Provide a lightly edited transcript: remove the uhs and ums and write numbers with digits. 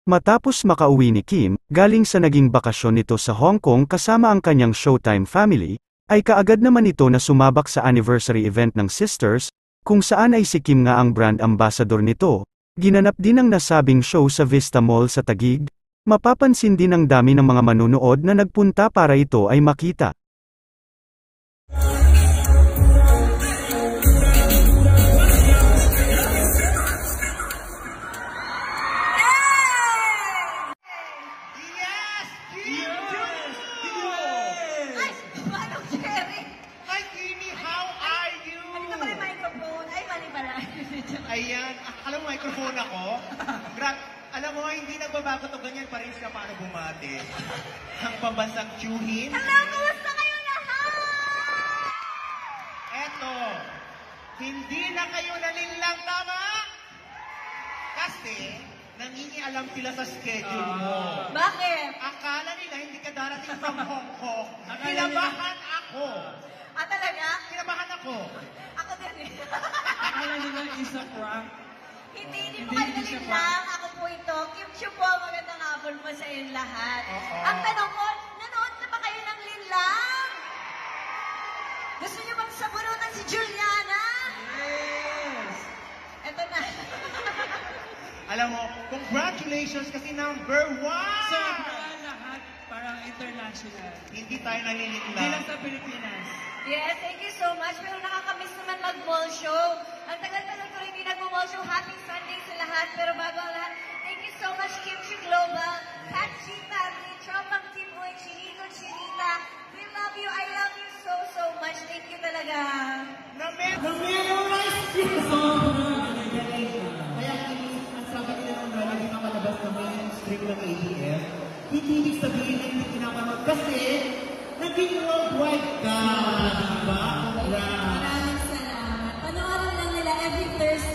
Matapos makauwi ni Kim, galing sa naging bakasyon nito sa Hong Kong kasama ang kanyang Showtime family, ay kaagad naman ito na sumabak sa anniversary event ng Sisters, kung saan ay si Kim nga ang brand ambassador nito. Ginanap din ang nasabing show sa Vista Mall sa Taguig. Mapapansin din ang dami ng mga manunood na nagpunta para ito ay makita. Ayan, alam mo, microphone ako. Alam mo, hindi nagbabago to ganyan pa rin siya paano bumati. Ang pambansang tiyuhin. Hello, kumusta kayo lahat? Eto, hindi na kayo nalinlang tama? Kasi, nangingialam sila sa schedule mo. Bakit? Akala nila hindi ka darating from Hong Kong. Kinabahan ako. Talaga? Kinabahan ako. Ako din. Akala nila isa prank. Hindi po kayo lang. Ako po ito. Kim Chiu po, magandang hapon po sa inyong lahat. Ang tanong ko, nanood na ba kayo ng Linlang? Gusto niyo bang sabunutan si Juliana? Yes! Ito na. Alam mo, congratulations kasi number 1! Sobra lahat, parang international. Hindi tayo Hindi nalilinlang. lang sa Pilipinas. Yes, thank you so much. Pero nakakamiss naman mag-mall show. Ang tagal-tagal ko rin hindi nag-mall show. Happy Sunday sa lahat. Pero bago ang lahat, thank you so much, Kim Chiu Global, Kat Chita, Tropang Team Boy, Chinito, Chinita. We love you. I love you so, so much. Thank you talaga. Na-memorize yun! Kaya ang sabi nila ng hindi ka malabas na mainstream ng ABF, hindi ibig sabihin na hindi pinapanood kasi naging worldwide ka, diba? Maraming salamat. Panoorin lang nila every Thursday.